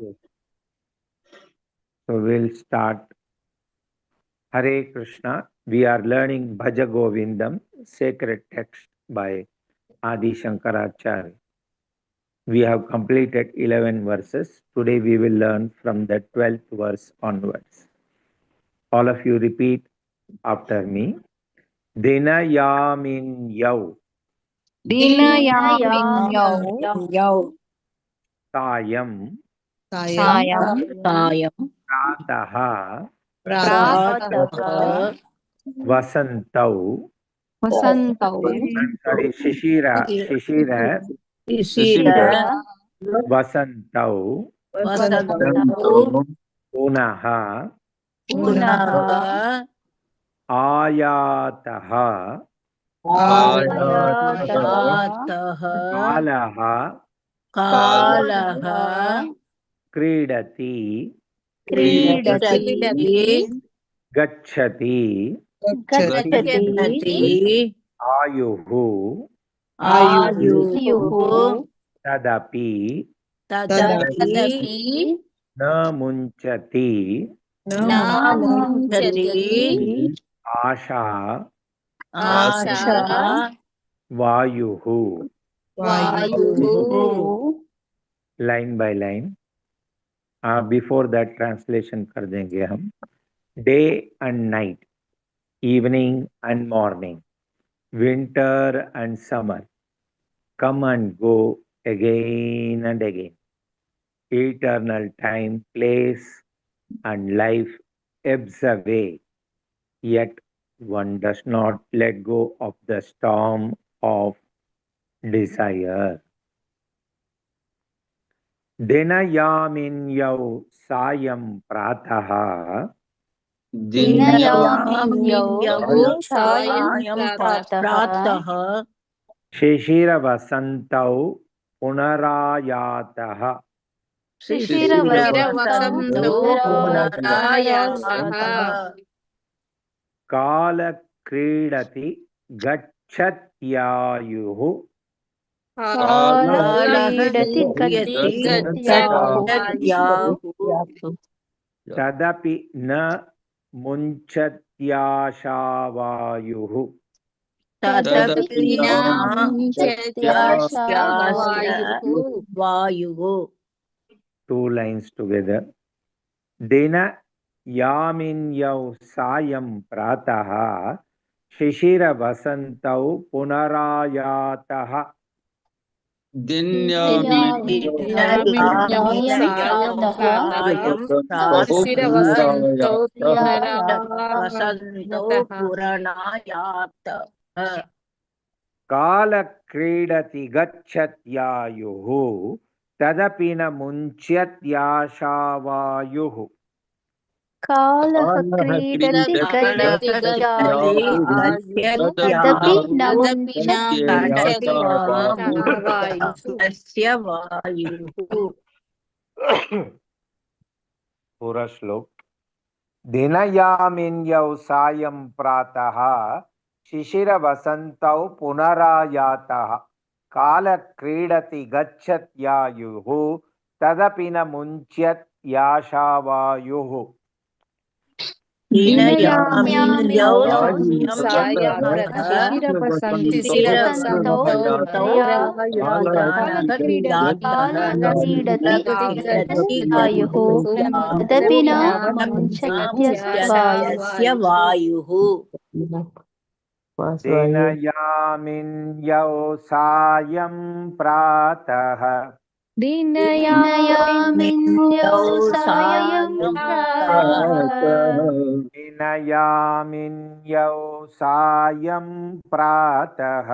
Yes. So we'll start. Hare Krishna. We are learning Bhaja Govindam, sacred text by Adi Shankaracharya. We have completed 11 verses. Today we will learn from the 12th verse onwards. All of you repeat after me. Dinayamin yav Dinayaminyaw sayam Sayam prataha Prataha vasantau. Vasantau I'm sorry, Shishira Shishira vasantau Vasantau punaha Punaha ayataha Ayataha kalaha Kalaha क्रीडति Kridati गच्छति Gachati आयुः Ayuhu तदपि Tadapi न मुञ्चति Namunchati आशा Asha वायुः. Vayuhu. Line by line. Before that translation कर देंगे हम. Day and night, evening and morning, winter and summer, come and go again and again. Eternal time, place, and life ebbs away, yet one does not let go of the storm of desire. Dinayaminyav sayam prataha Dinayaminyahu sayam prataha Shishiravasantav punarayataha Shishiravasantu punarayataha Kala Kridati Gacchatyayuhu Kalakridati gachatyahu Tadapi na Munchatyashavayuhu. Tadapi Vayuhu. Two lines together. Dina Yaminyav Sayam Prataha Shishira Vasantau Punarayataha. Kala Kridati Gacchatyayuhu Tadapina Munchyathyashavayuhu. Kalaha kridati gacchatyayuhu tadapi namunchatyayuhu. पूरा श्लोक. दिनयामिन्यौ सायं प्रातः शिशिर वसन्तौ पुनरायातः काल क्रीडति गच्छत्यायुः तदपि न मुञ्च्यत्याशावायुः. Dinayaminyaw sayam shishiravasanto kalakridati tadapi namunchatyasya vayuhu. दिनयामिन्यौ सायं प्रातः Dinayaminyaw sayam दिनयामिन्यौ सायं प्रातः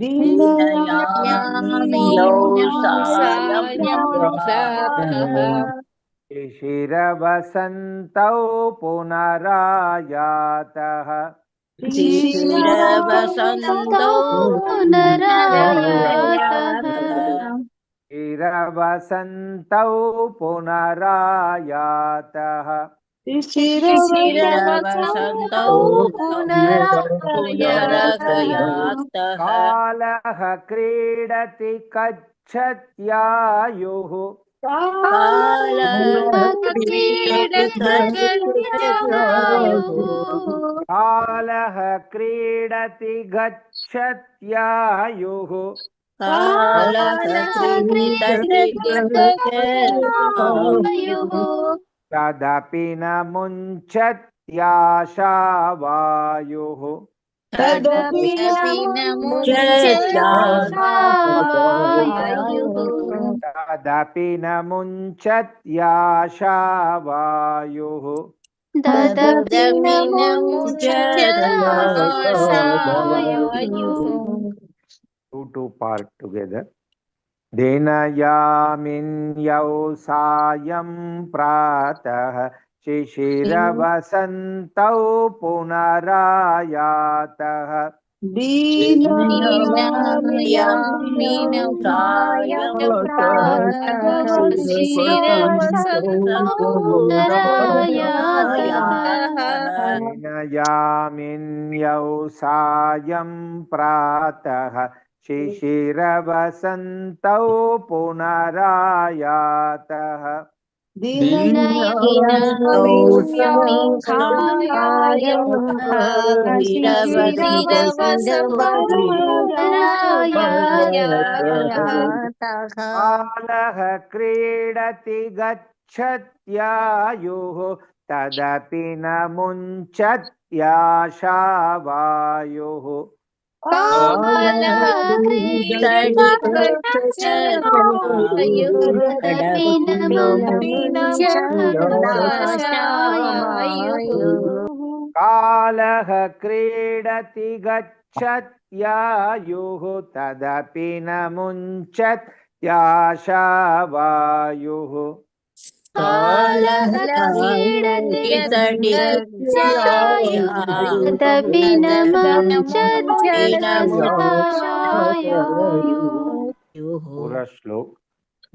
Dinayaminyaw sayam शिशिरवसन्तौ पुनरायातः Shishiravasanto punarayataha शिशिरवसन्तौ पुनरायातः Shishiravasanto punarayataha कालः क्रीडति गच्छत्यायुः Kala कालः क्रीडति गच्छत्यायुः तदपि न मुञ्चत्याशावायुः तदपि न मुञ्चत्याशावायुः two part together. Denayaminyav sayam pratah शिशिरवसन्तौ पुनरायातः दिनयामिन्यौ सायं प्रातः शिशिरवसन्तौ पुनरायातः कालः क्रीडति गच्छत्यायुः तदपि न मुञ्चत्याशावायुः कालः क्रीडति गच्छत्यायुः तदपि न मुञ्चत्याशावायुः पूरा श्लोक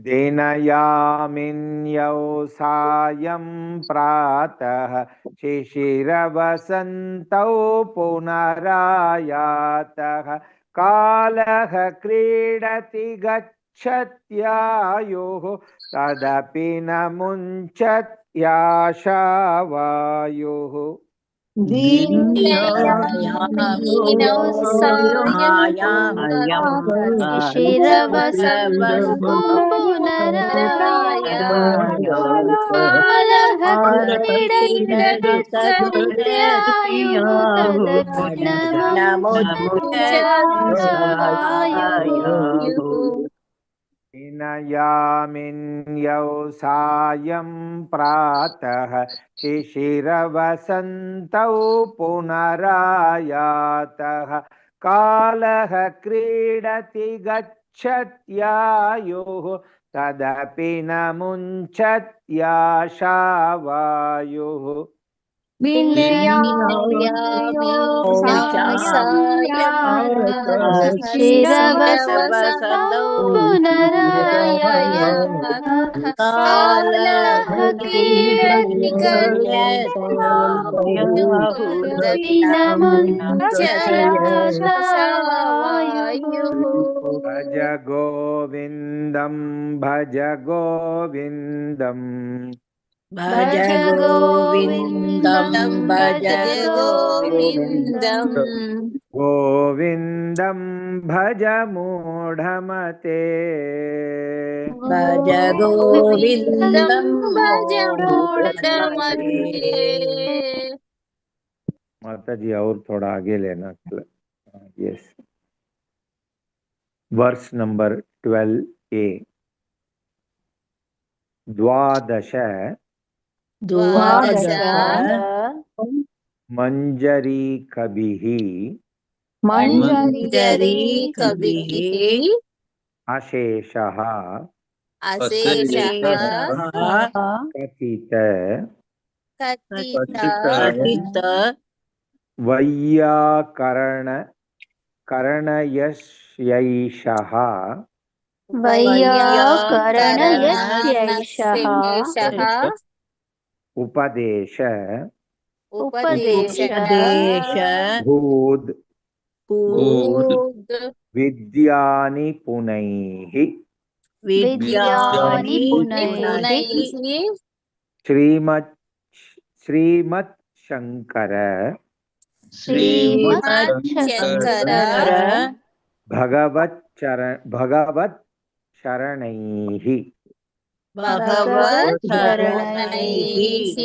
देनयामिन्यौ सायं प्रातः शिशिरवसन्तौ पुनरायातः कालः क्रीडति गच्छत्यायुः तदपि न मुञ्चत्याशावायुः दिनयामिन्यौ सायं प्रातः शिशिरवसन्तौ पुनरायातः कालः क्रीडति गच्छत्यायुः तदपि न मुञ्चत्याशावायुः भज गोविन्दं भज गोविन्दं भज गोविन्दं भज गोविन्दं गोविन्दं भज मूढमते भज गोविन्दं भज मूढमते। माता जी और थोड़ा आगे लेना। यस वर्स नंबर 12a द्वादश मंजरीकभिः अशेषः कथित वैयाकरणयस्यैषः उपदेश भूद् विद्यानिपुनैः श्रीमत् शंकर श्रीमच्छंकर भगवत शरणैः। भगवत् शरणैः।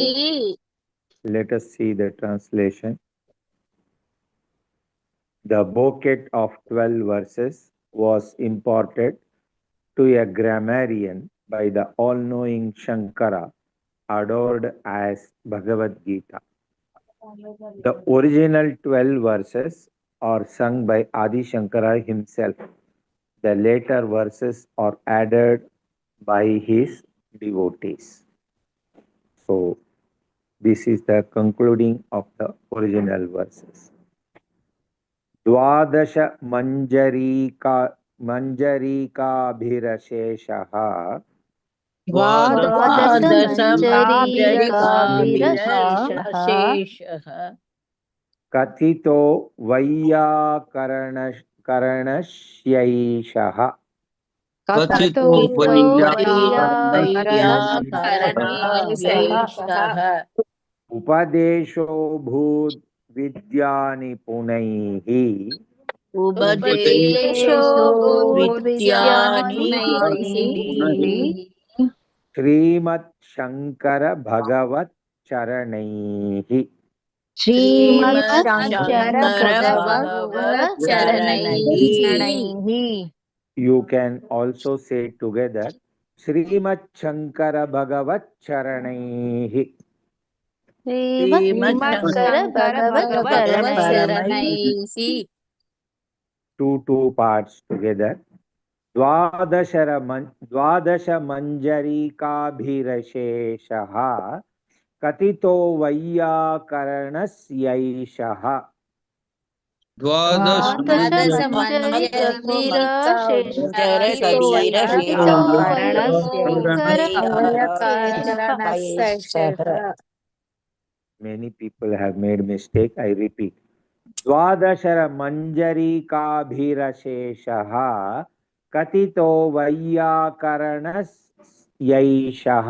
Let us see the translation. The bouquet of 12 verses was imparted to a grammarian by the all-knowing Shankara, adored as Bhagavad Gita. The original 12 verses are sung by Adi Shankara himself. The later verses are added by his devotees. So, this is the concluding of the original verses. द्वादश मंजरीकाभिरशेषः कथितो वैयाकरणस्यैषः उपदेशो भूद् विद्यानिपुणैः श्रीमत् शंकर भगवत चरणैः। You can also say together श्रीमत् Shankar Bhagavad चरणैः। Two parts together. द्वादश मंजरीकाभिरशेषः कथितो वैयाकरणस्यैषः। Many people have made mistake. I repeat. द्वादश मंजरीकाभिरशेषः कथितो वैयाकरणस्यैषः।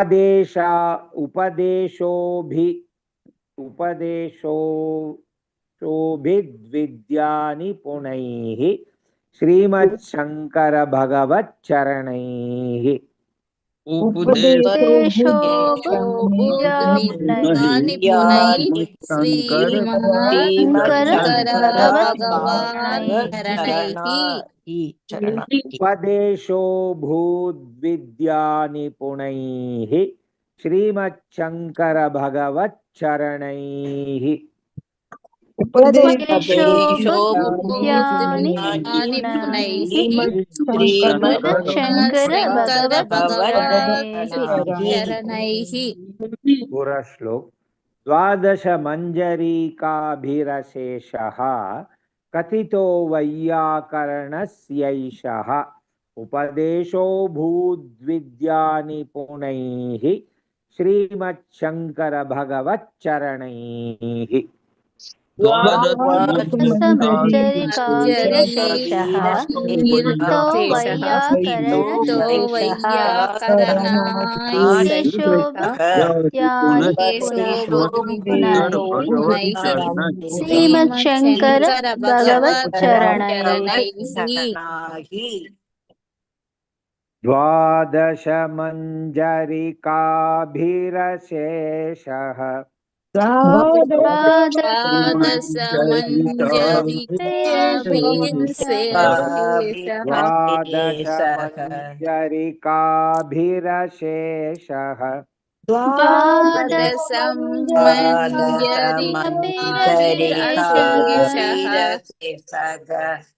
उपदेशोभिद्विद्यानिपुणैः श्रीमत् शंकर भगवत चरणैः। उपदेशो भूद्विद्यानिपुणैः श्रीमत् शंकर भगवत चरणैः। पूरा श्लोक। द्वादश मंजरीकाभिरशेषः कथितो वैयाकरणस्यैषः उपदेशो भूद्विद्यानिपुणैः श्रीमत् शंकर भगवत चरणैः। श्रीमच्छंकर भगवत चरणैः। द्वादश मंजरीकाभिरशेषः द्वादश मंजरीकाभिरशेषः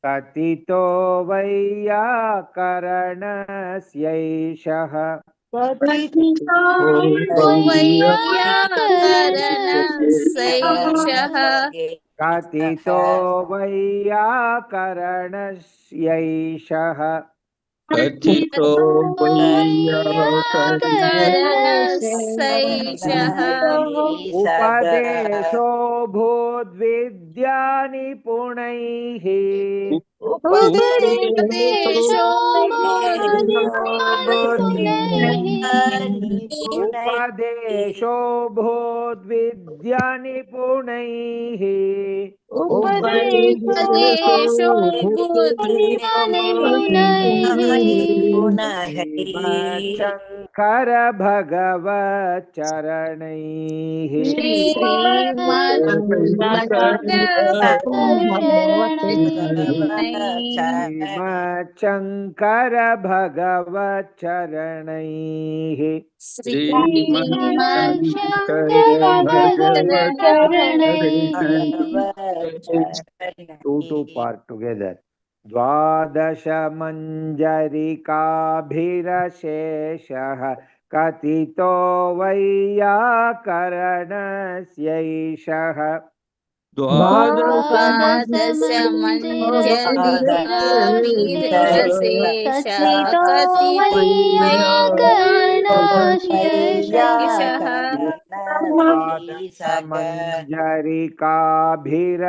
कथितो वैयाकरणस्यैषः कथितो वैयाकरणस्यैषः कथितो वैयाकरणस्यैषः उपदेशो भूद्विद्यानिपुणैः उपदेशो बोधिनिपुणैः उपदेशो भूद्विद्यानिपुणैः उपदेशो बुद्धिनिपुणैः श्रीमच्छङ्कर भगवच्चरणैः श्रीमच्छङ्कर भगवच्चरणैः two part together. द्वादश मञ्जरिकाभिरशेषः कथितो वैयाकरणस्यैषः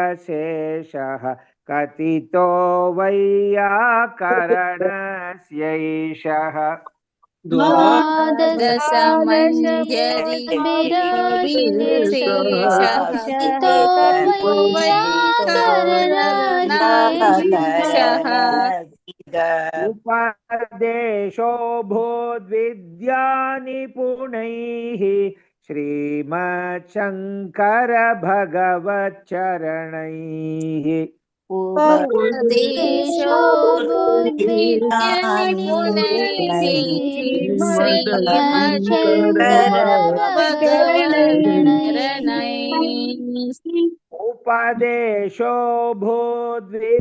मञ्जरिकाभिरशेषः कथितो वैयाकरणस्यैषः उपदेशो भूद्विद्यानिपुणैः श्रीमच्छङ्कर भगवच्चरणैः उपदेशो बुद्धिनिपुणैः उपदेशो भूद्विद्यानिपुणैः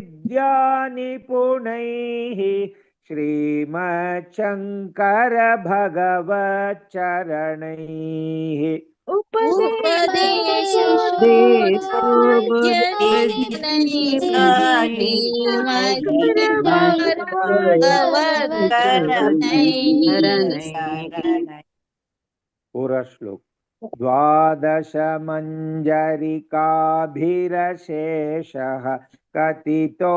श्रीमच्छङ्कर भगवच्चरणैः उपदेशो पूरा श्लोक द्वादश मञ्जरिकाभिरशेषः कथितो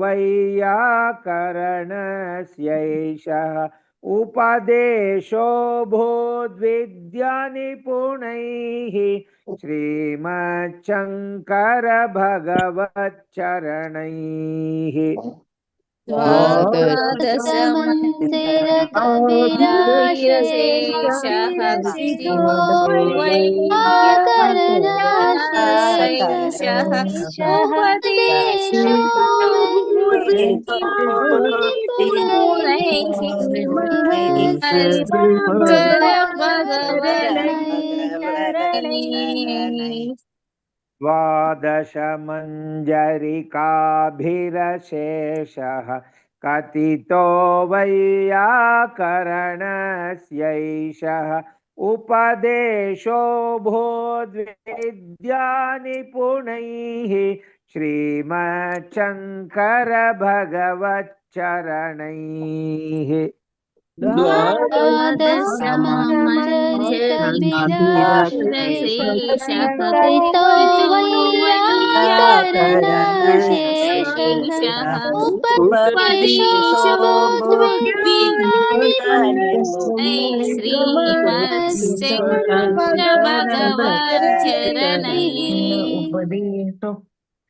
वैयाकरणस्यैषः उपदेशो भूद्विद्यानिपुणैः श्रीमच्छङ्कर भगवच्चरणैः द्वादश मञ्जरिकाभिरशेषः कथितो वैयाकरणस्यैषः उपदेशो भूद्विद्यानिपुणैः श्रीमच्छङ्कर भगवच्चरणैः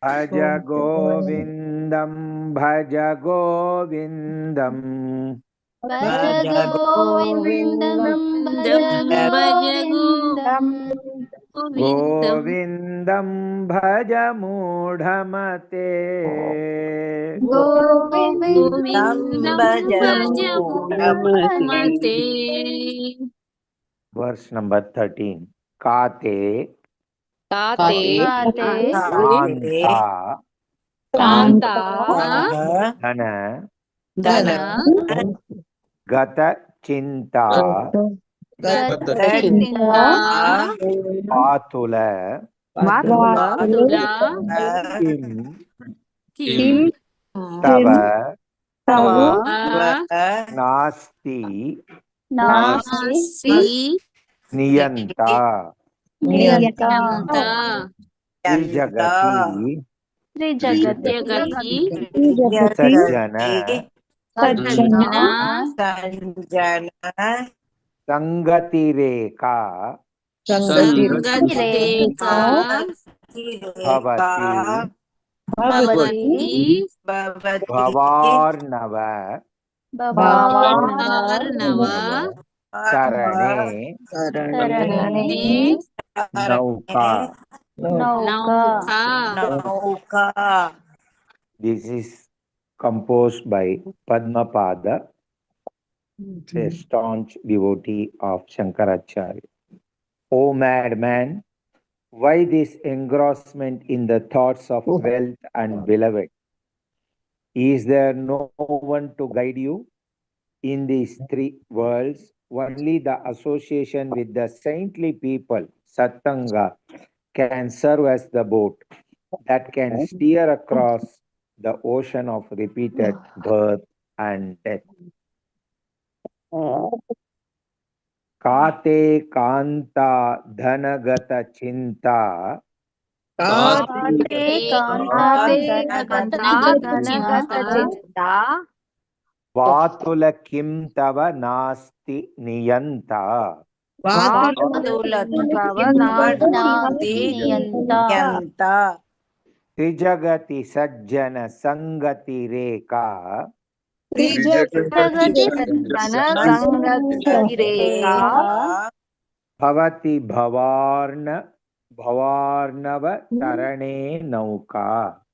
भज गोविन्दं भज गोविन्दम् भज गोविन्दं गोविन्दं भज मूढमते वर्स नंबर 13 काते कांता धन गत चिंता पातुल किम तव तव नास्ति नास्ति नियंता नियंता त्रिजगति त्रिजगति सज्जन सज्जना संगतिरेका संगतिरेका भवति भवति भवार्णव भवार्णव तरणे तरणे नौका. नौका. This is composed by Padmapada, a staunch devotee of Shankaracharya. O madman, why this engrossment in the thoughts of wealth and beloved? Is there no one to guide you? In these three worlds, only the association with the saintly people, Sattanga, can serve as the boat that can steer across the ocean of repeated birth and death. Kate kanta dhanagata chinta काते Kanta Vatula kim tava nasti niyanta. नियंता Trijagati sajjana sangati reka bhavati bhavarnav tarane nauka.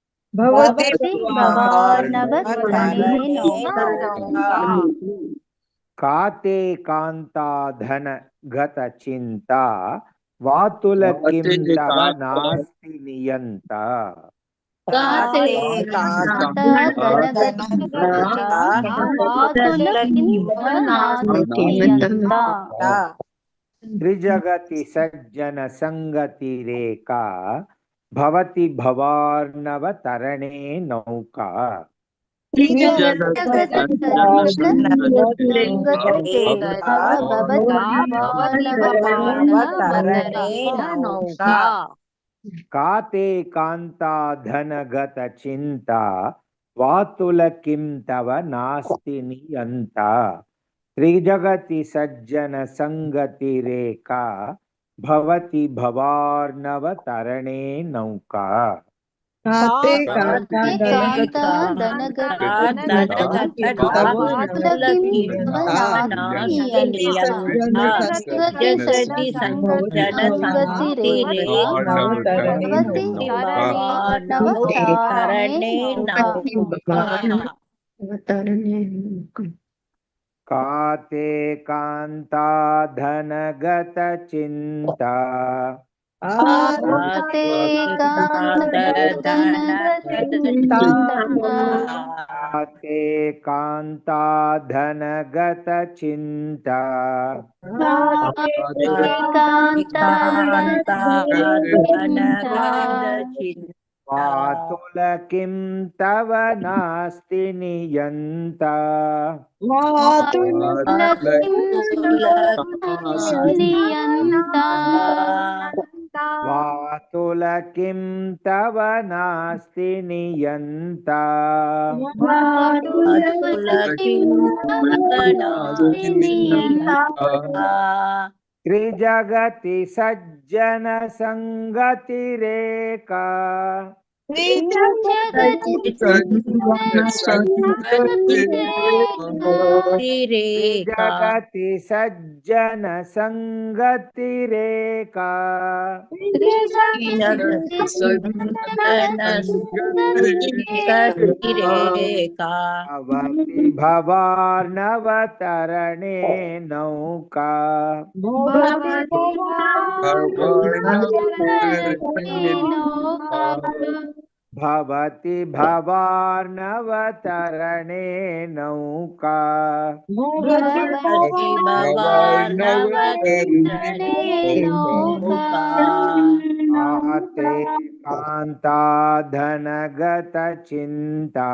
Kate kanta dhana gata chinta vatula kim tava nasti niyanta. Trijagati sajjana sangati reka bhavati bhavarnav tarane nauka. Kate kanta dhanagata chinta vatula kim tava nasti niyanta. Trijagati sajjana sangati reka bhavati bhavarnav tarane nauka. Kate kanta dhanagata chinta Kate kanta dhanagata chinta Vatula kim tava nasti niyanta. Vatula kim tava nasti niyanta. Trijagati sajjana sangati reka Trijagati sajjana sangati reka Bhavati bhavarnav tarane nauka. Bhavati bhavarnav tarane nauka. Ate kanta dhanagata chinta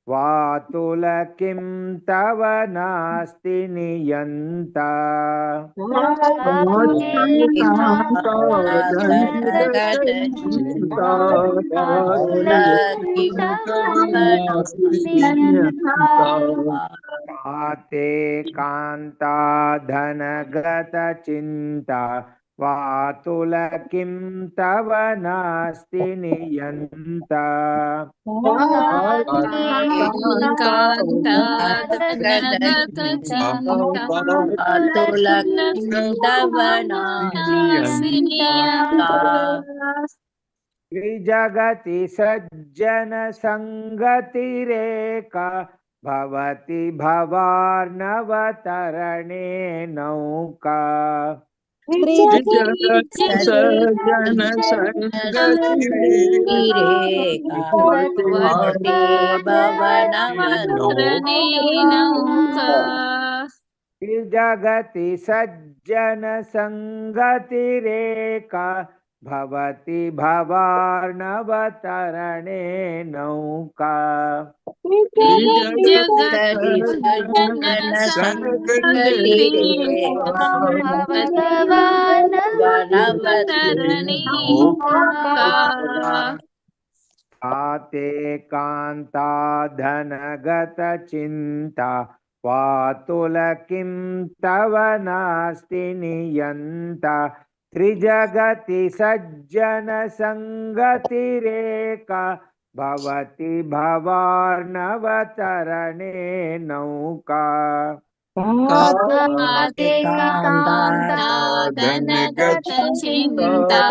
वातुल किं तव नास्ति नियन्ता आते कांता धनगत चिंता वातुल किं तव नास्ति नियन्ता त्रिजगति सज्जन संगतिरेका भवति भवार्णवतरणे नौका सज्जन त्रिजगति सज्जन संगतिरेका भवति भवार्णवतरणे नौका आते कांता धनगत चिंता वातुल किं तव नास्ति नियन्ता त्रिजगति सज्जन संगतिरेका भवति भवार्णवतरणे नौका धनगत चिंता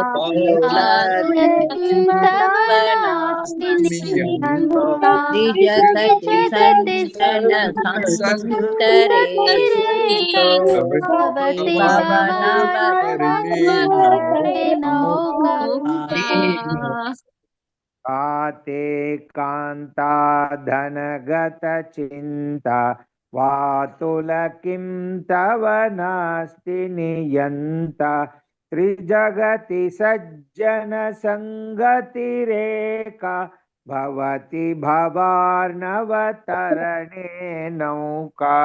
आते कांता धनगत चिंता वातुल किं तव नास्ति नियन्ता त्रिजगति सज्जन संगतिरेका भवति भवार्णवतरणे नौका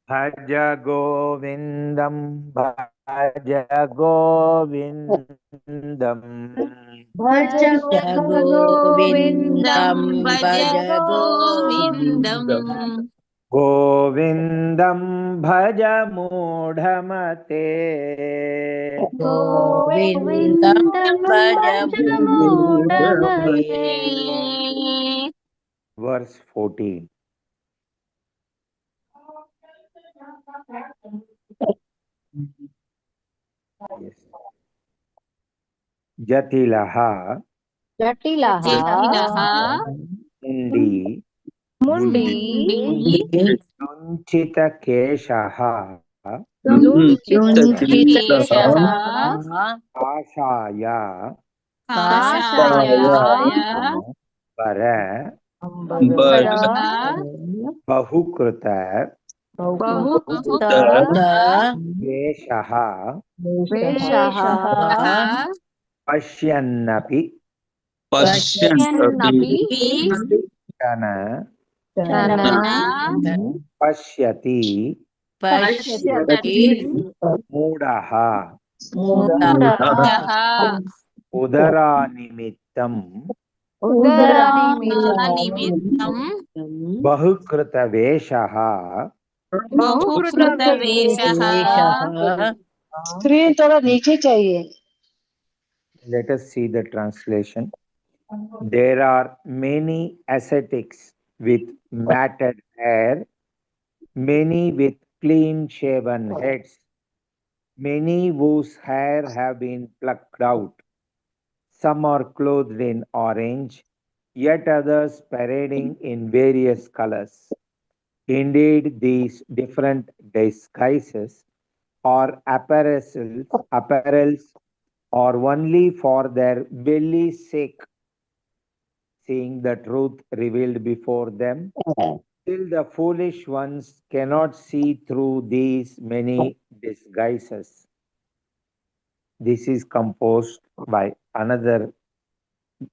भज गोविंदम भज गोविंदम भज गोविंदम गोविंदम भज मूढ़मते वर्स 14 जटिलः मुंडी लुंचितकेशः काषाय वर बहुकृत वेषः पश्यन्नपि शन पश्यति मूढः उदरानिमित्तम् बहुकृतवेषः स्क्रीन थोड़ा नीचे चाहिए. Let us see the translation. There are many ascetics with matted hair, many with clean-shaven heads, many whose hair have been plucked out. Some are clothed in orange, yet others parading in various colors. Indeed, these different disguises or apparels or only for their belly's sake, seeing the truth revealed before them. Still, the foolish ones cannot see through these many disguises. This is composed by another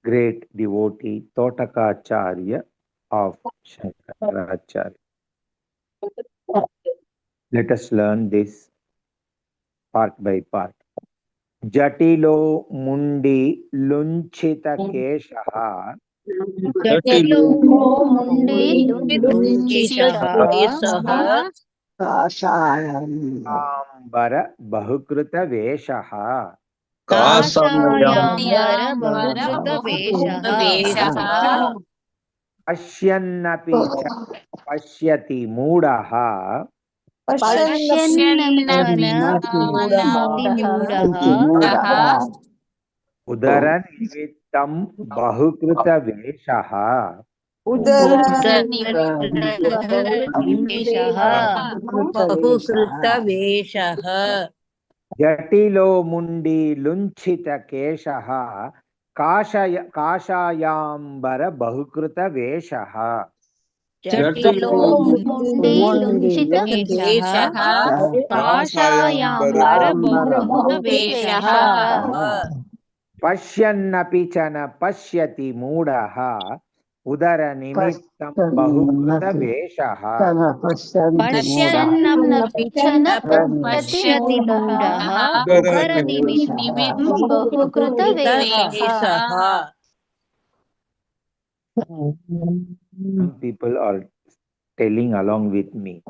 great devotee, Totakacharya of Shankaracharya. Let us learn this part by part. Jatilo mundi lunchita keshaha जटिलो Munde लुंचितकेशः ambara bahukruta veshaha काषायाम्बर बहुकृतवेषः पश्यन्नपि च पश्यति मूढः मूढः उदरनिमित्तं बहुकृतवेषः बहुकृतवेषः जटिलो मुण्डी लुञ्छितकेशः काषायाम्बर बहुकृतवेषः जटिलो मुंडे लुंचितकेशः काषायाम्बर बहुकृतवेषः पश्यन्नपि च न पश्यति मूढः उदरनिमित्तं बहुकृतवेषः पश्यन्नपि च न पश्यति मूढः उदरनिमित्तं बहुकृतवेषः Some people are telling along with me.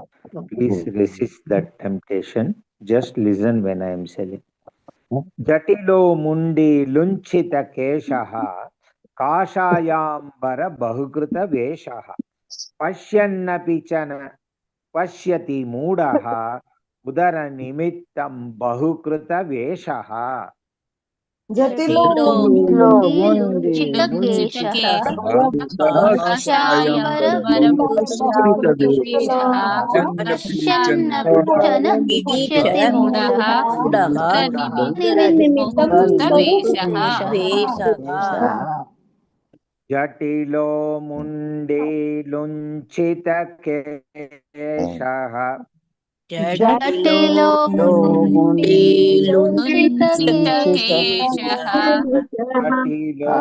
Please resist that temptation. Just listen when I am saying. Jatilo mundi lunchita keshaha kashayambara bahukruta veshaha pashyannapi chana pashyati moodaha udara nimittam bahukruta veshaha. जटिलो मुंडे लुंचितकेशः काषायाम्बर बहुकृतवेषः पश्यन्नपि च न पश्यति मूढः उदरनिमित्तं बहुकृतवेषः जटिलो मुंडे लुंचित केशः जटिलो मुंडे लुंचितकेशः जटिलो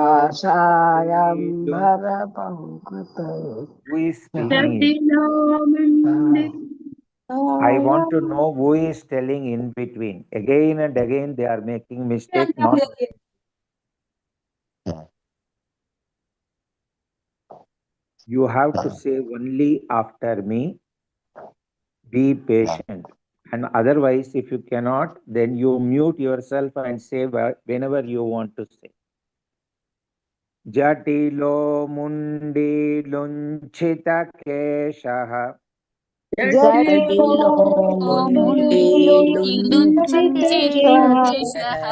who is speaking? I want to know who is telling in between. Again and again they are making mistake. Not you have to say only after me. Be patient. And otherwise, if you cannot, then you mute yourself and say whenever you want to say. Jatilo mundi lunchita keshaha जटिलो Munde लुंचितकेशः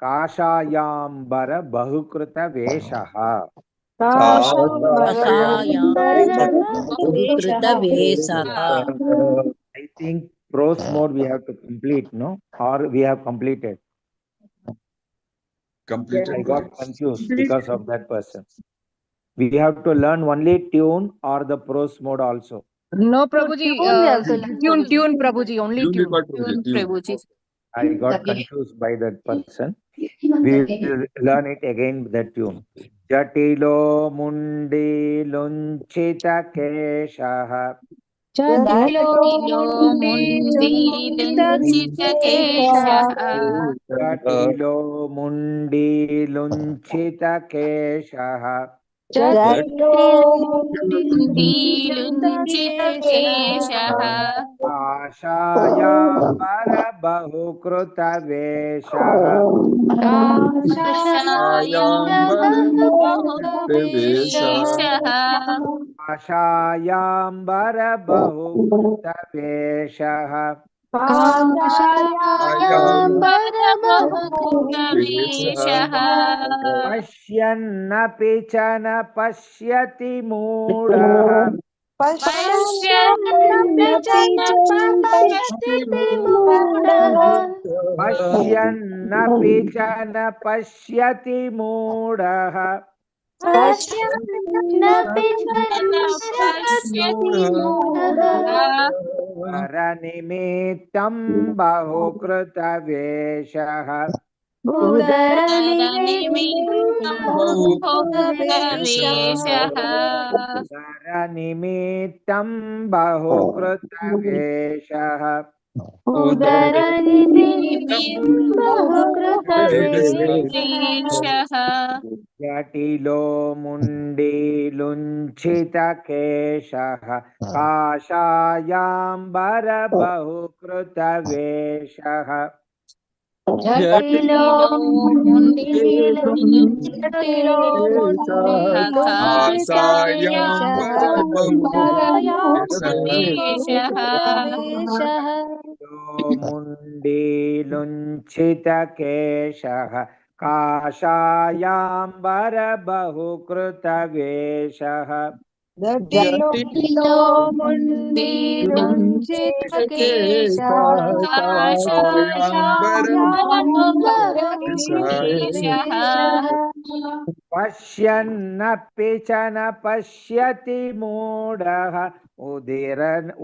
काषायाम्बर बहुकृत वेषः I think prose mode we have to complete, no? Or we have completed? I got confused because of that person. We have to learn only tune or the prose mode also. No, Prabhuji. Tune, Prabhuji. Only tune. Prabhuji. I got confused by that person. We will learn it again, the tune. Jatilo mundi lunchita keshaha Jatilo mundi lunchitakeşah Jatilo mundi lunchita keshaha mundi lunchitakeşah Ashayambara bahukruta veshaha Ashayambara bahukruta veshaha Pashyannapi chana pashyati moodaha पश्यन्नपि च न पश्यति मूढः पश्यन्नपि च न पश्यति मूढः पश्यन्नपि च न पश्यति मूढः परनिमित्तं बहुकृतवेषः उदरनिमित्तं बहुकृतवेषः परनिमित्तं बहुकृतवेषः उदरनिमित्तं बहुकृतवेषः जटिलो मुण्डीलुञ्छितकेशः काषायाम्बर बहुकृतवेषः जटिलो मुण्डीलुञ्छितकेशः काषायाम्बर बहुकृतवेषः जटिलो मुण्डीलुञ्छितकेशः पश्यन्नपि च न पश्यति मूढः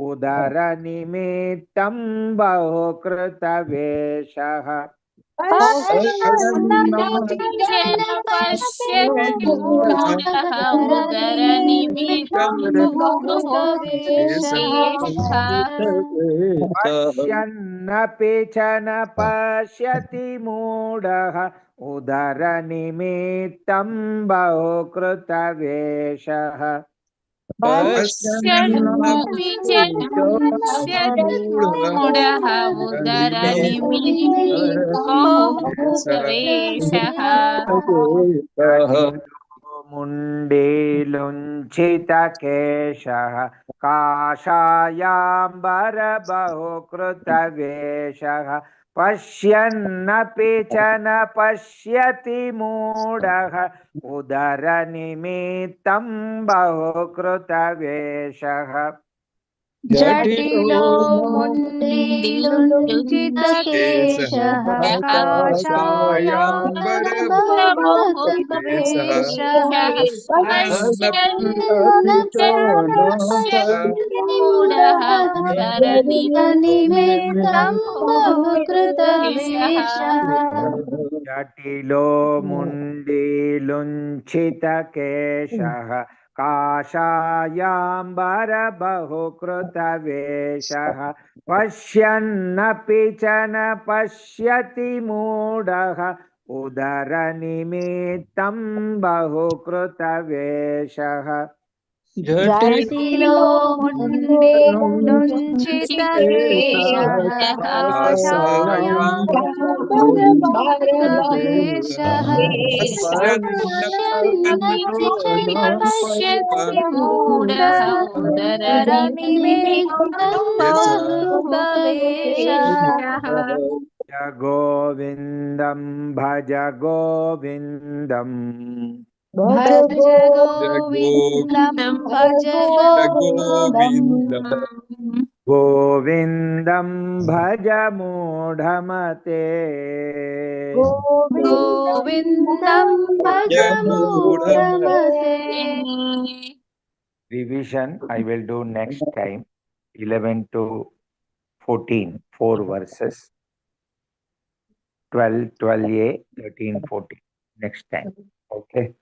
उदरनिमित्तं बहुकृतवेषः पश्यन्नपि च न पश्यति मूढः उदरनिमित्तं बहुकृतवेषः पश्यन्नपि च न पश्यति मूढः उदरनिमित्तं बहुकृतवेषः पश्यन्नपि च न पश्यति मूढः उदरनिमित्तं बहुकृतवेषः मुण्डीलुञ्छितकेशः काषायाम्बर बहुकृतवेषः पश्यन्नपि च न पश्यति मूढः उदरनिमित्तं बहुकृतवेषः जटिलो मुण्डीलुञ्छितकेशः काषायाम्बर बहुकृतवेषः पश्यन्नपि च न पश्यति मूढः उदरनिमित्तं बहुकृतवेषः जटिलो मुण्डीलुञ्छितकेशः काषायाम्बर बहुकृतवेषः पश्यन्नपि च न पश्यति मूढः उदरनिमित्तं बहुकृतवेषः जटिलो मुण्डीलुञ्छितकेशः काषायाम्बर बहुकृतवेषः पश्यन्नपि च न पश्यति मूढः उदरनिमित्तं बहुकृतवेषः भज गोविन्दं भज गोविन्दम् भज गोविन्दं भज गोविन्दम् गोविन्दं भज मूढमते गोविन्दं भज मूढमते Revision I will do next time 11 to 14 4 verses 12 12a 13 14 next time okay